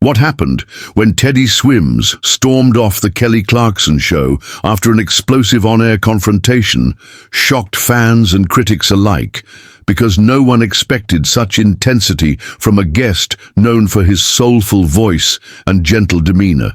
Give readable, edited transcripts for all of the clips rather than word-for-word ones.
What happened when Teddy Swims stormed off the Clarkson show after an explosive on-air confrontation shocked fans and critics alike, because no one expected such intensity from a guest known for his soulful voice and gentle demeanor.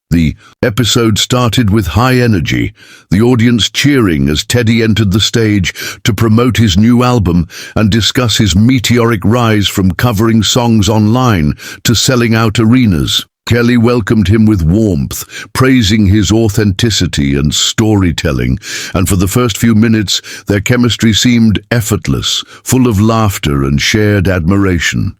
The episode started with high energy, the audience cheering as Teddy entered the stage to promote his new album and discuss his meteoric rise from covering songs online to selling out arenas. Kelly welcomed him with warmth, praising his authenticity and storytelling, and for the first few minutes their chemistry seemed effortless, full of laughter and shared admiration.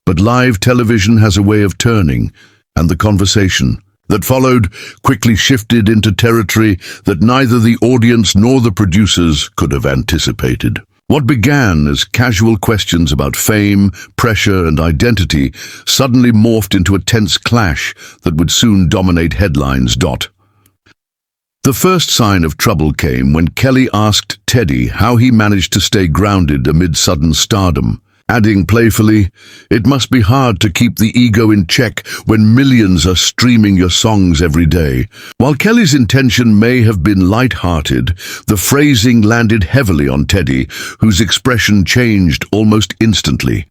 But live television has a way of turning, and the conversation that followed quickly shifted into territory that neither the audience nor the producers could have anticipated. What began as casual questions about fame, pressure, and identity suddenly morphed into a tense clash that would soon dominate headlines. The first sign of trouble came when Kelly asked Teddy how he managed to stay grounded amid sudden stardom, adding playfully, "It must be hard to keep the ego in check when millions are streaming your songs every day." While Kelly's intention may have been light-hearted, the phrasing landed heavily on Teddy, whose expression changed almost instantly.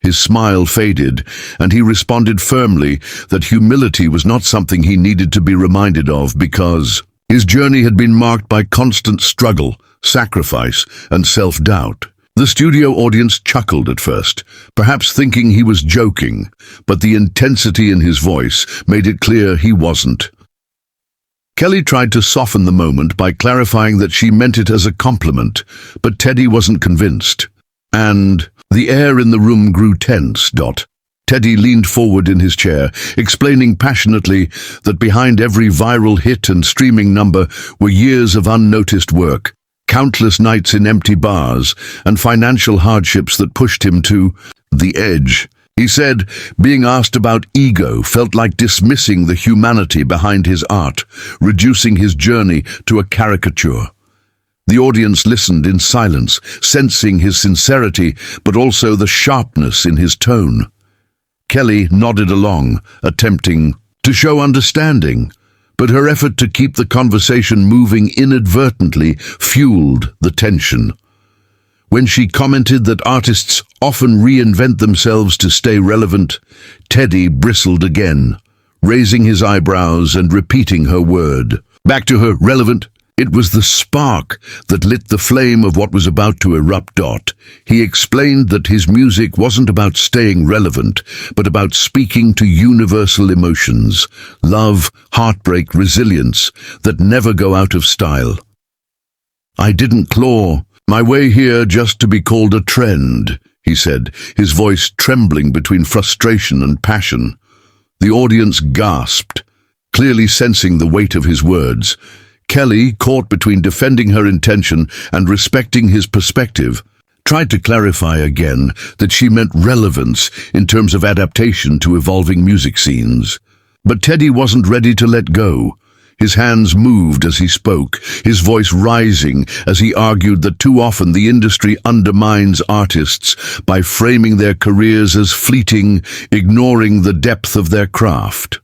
His smile faded, and he responded firmly that humility was not something he needed to be reminded of because his journey had been marked by constant struggle, sacrifice, and self-doubt. The studio audience chuckled at first, perhaps thinking he was joking, but the intensity in his voice made it clear he wasn't. Kelly tried to soften the moment by clarifying that she meant it as a compliment, but Teddy wasn't convinced. And the air in the room grew tense. Teddy leaned forward in his chair, explaining passionately that behind every viral hit and streaming number were years of unnoticed work, countless nights in empty bars, and financial hardships that pushed him to the edge. He said being asked about ego felt like dismissing the humanity behind his art, reducing his journey to a caricature. The audience listened in silence, sensing his sincerity, but also the sharpness in his tone. Kelly nodded along, attempting to show understanding, but her effort to keep the conversation moving inadvertently fueled the tension. When she commented that artists often reinvent themselves to stay relevant, Teddy bristled again, raising his eyebrows and repeating her word. Back to her, relevant. It was the spark that lit the flame of what was about to erupt. He explained that his music wasn't about staying relevant, but about speaking to universal emotions, love, heartbreak, resilience, that never go out of style. "I didn't claw my way here just to be called a trend," he said, his voice trembling between frustration and passion. The audience gasped, clearly sensing the weight of his words. Kelly, caught between defending her intention and respecting his perspective, tried to clarify again that she meant relevance in terms of adaptation to evolving music scenes. But Teddy wasn't ready to let go. His hands moved as he spoke, his voice rising as he argued that too often the industry undermines artists by framing their careers as fleeting, ignoring the depth of their craft.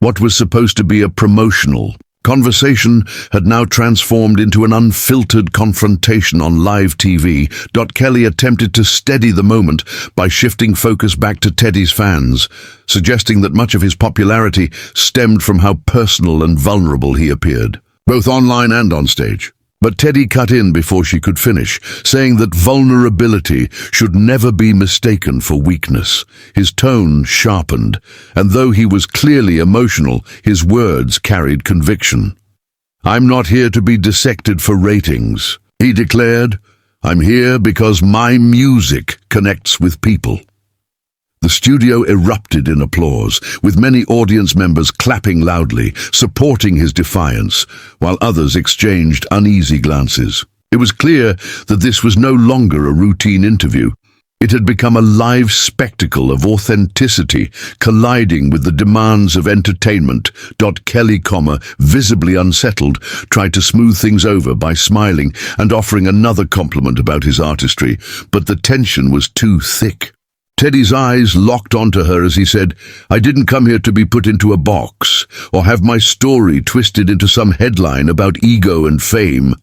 What was supposed to be a promotional conversation had now transformed into an unfiltered confrontation on live TV. Kelly attempted to steady the moment by shifting focus back to Teddy's fans, suggesting that much of his popularity stemmed from how personal and vulnerable he appeared, both online and on stage. But Teddy cut in before she could finish, saying that vulnerability should never be mistaken for weakness. His tone sharpened, and though he was clearly emotional, his words carried conviction. "I'm not here to be dissected for ratings," he declared. "I'm here because my music connects with people." The studio erupted in applause, with many audience members clapping loudly, supporting his defiance, while others exchanged uneasy glances. It was clear that this was no longer a routine interview. It had become a live spectacle of authenticity, colliding with the demands of entertainment. Kelly, visibly unsettled, tried to smooth things over by smiling and offering another compliment about his artistry, but the tension was too thick. Teddy's eyes locked onto her as he said, "I didn't come here to be put into a box, or have my story twisted into some headline about ego and fame."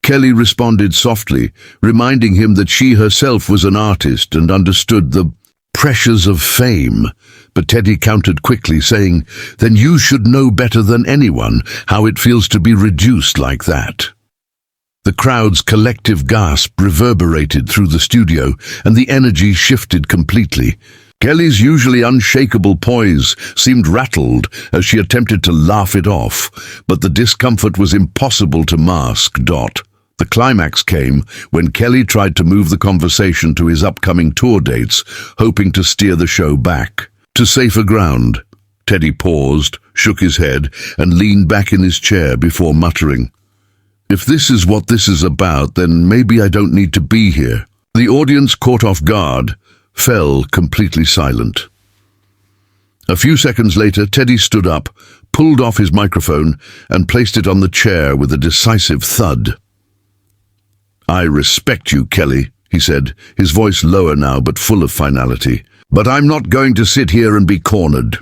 Kelly responded softly, reminding him that she herself was an artist and understood the pressures of fame. But Teddy countered quickly, saying, "Then you should know better than anyone how it feels to be reduced like that." The crowd's collective gasp reverberated through the studio, and the energy shifted completely. Kelly's usually unshakable poise seemed rattled as she attempted to laugh it off, but the discomfort was impossible to mask. The climax came when Kelly tried to move the conversation to his upcoming tour dates, hoping to steer the show back to safer ground. Teddy paused, shook his head, and leaned back in his chair before muttering, "If this is what this is about, then maybe I don't need to be here." The audience, caught off guard, fell completely silent. A few seconds later, Teddy stood up, pulled off his microphone, and placed it on the chair with a decisive thud. "I respect you, Kelly," he said, his voice lower now but full of finality. "But I'm not going to sit here and be cornered."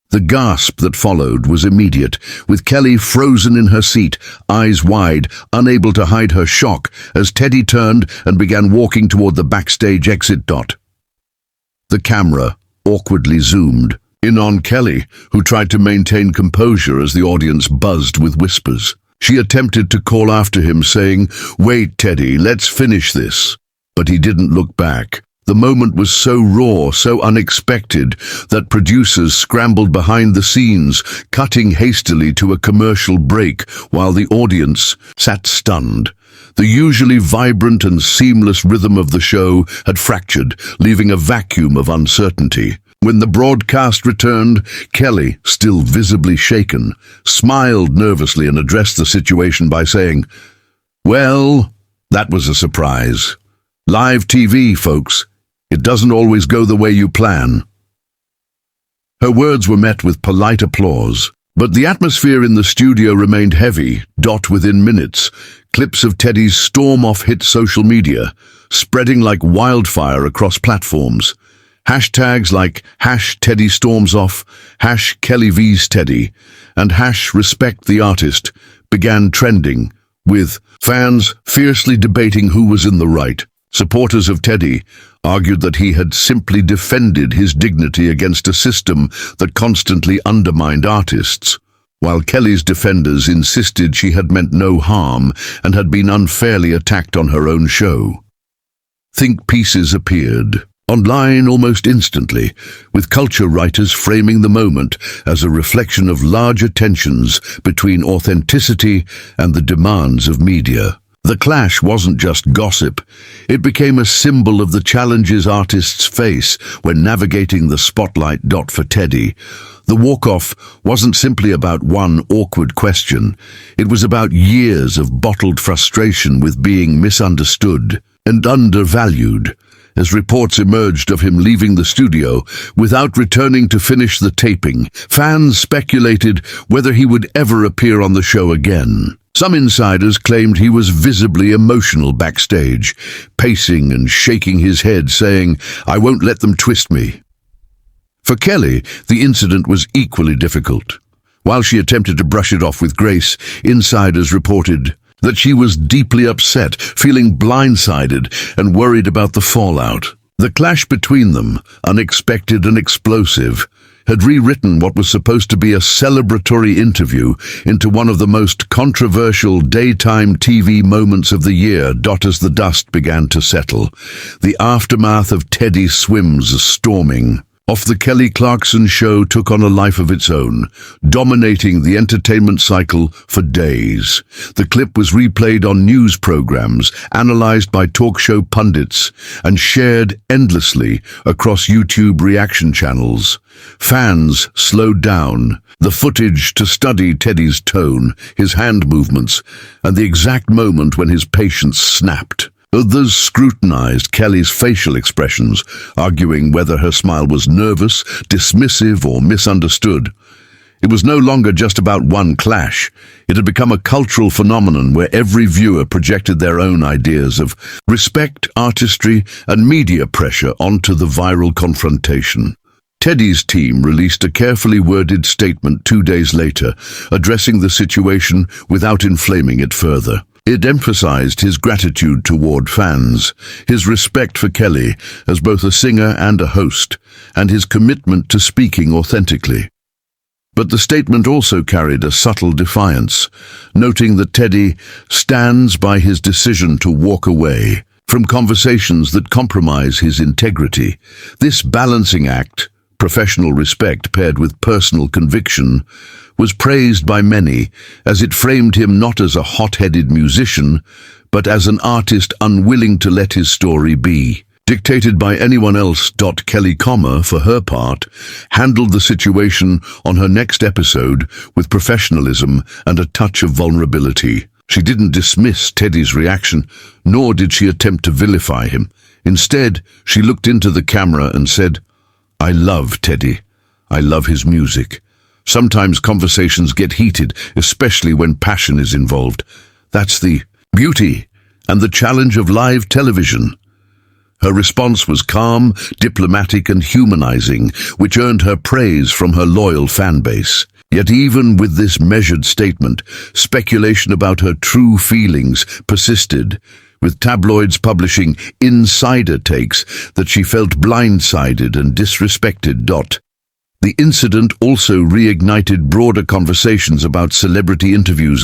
The gasp that followed was immediate, with Kelly frozen in her seat, eyes wide, unable to hide her shock, as Teddy turned and began walking toward the backstage exit. The camera awkwardly zoomed in on Kelly, who tried to maintain composure as the audience buzzed with whispers. She attempted to call after him, saying, "Wait, Teddy, let's finish this." But he didn't look back. The moment was so raw, so unexpected, that producers scrambled behind the scenes, cutting hastily to a commercial break while the audience sat stunned. The usually vibrant and seamless rhythm of the show had fractured, leaving a vacuum of uncertainty. When the broadcast returned, Kelly, still visibly shaken, smiled nervously and addressed the situation by saying, "Well, that was a surprise. Live TV, folks. It doesn't always go the way you plan." Her words were met with polite applause, but the atmosphere in the studio remained heavy. Within minutes, clips of Teddy's storm-off hit social media, spreading like wildfire across platforms. Hashtags like #TeddyStormsOff, #KellyVsTeddy, and #RespectTheArtist began trending, with fans fiercely debating who was in the right. Supporters of Teddy argued that he had simply defended his dignity against a system that constantly undermined artists, while Kelly's defenders insisted she had meant no harm and had been unfairly attacked on her own show. Think pieces appeared online almost instantly, with culture writers framing the moment as a reflection of larger tensions between authenticity and the demands of media. The clash wasn't just gossip. It became a symbol of the challenges artists face when navigating the spotlight. For Teddy, the walk-off wasn't simply about one awkward question. It was about years of bottled frustration with being misunderstood and undervalued. As reports emerged of him leaving the studio without returning to finish the taping, fans speculated whether he would ever appear on the show again. Some insiders claimed he was visibly emotional backstage, pacing and shaking his head, saying, "I won't let them twist me." For Kelly, the incident was equally difficult. While she attempted to brush it off with grace, insiders reported that she was deeply upset, feeling blindsided and worried about the fallout. The clash between them, unexpected and explosive, had rewritten what was supposed to be a celebratory interview into one of the most controversial daytime TV moments of the year. As the dust began to settle, the aftermath of Teddy Swims' storming off the Kelly Clarkson show took on a life of its own, dominating the entertainment cycle for days. The clip was replayed on news programs, analyzed by talk show pundits, and shared endlessly across YouTube reaction channels. Fans slowed down the footage to study Teddy's tone, his hand movements, and the exact moment when his patience snapped. Others scrutinized Kelly's facial expressions, arguing whether her smile was nervous, dismissive, or misunderstood. It was no longer just about one clash. It had become a cultural phenomenon where every viewer projected their own ideas of respect, artistry, and media pressure onto the viral confrontation. Teddy's team released a carefully worded statement 2 days later, addressing the situation without inflaming it further. It emphasized his gratitude toward fans, his respect for Kelly as both a singer and a host, and his commitment to speaking authentically. But the statement also carried a subtle defiance, noting that Teddy stands by his decision to walk away from conversations that compromise his integrity. This balancing act, professional respect paired with personal conviction, was praised by many as it framed him not as a hot-headed musician, but as an artist unwilling to let his story be dictated by anyone else. Kelly, for her part, handled the situation on her next episode with professionalism and a touch of vulnerability. She didn't dismiss Teddy's reaction, nor did she attempt to vilify him. Instead, she looked into the camera and said, "I love Teddy. I love his music. Sometimes conversations get heated, especially when passion is involved. That's the beauty and the challenge of live television." Her response was calm, diplomatic, and humanizing, which earned her praise from her loyal fan base. Yet even with this measured statement, speculation about her true feelings persisted, with tabloids publishing insider takes that she felt blindsided and disrespected. The incident also reignited broader conversations about celebrity interviews.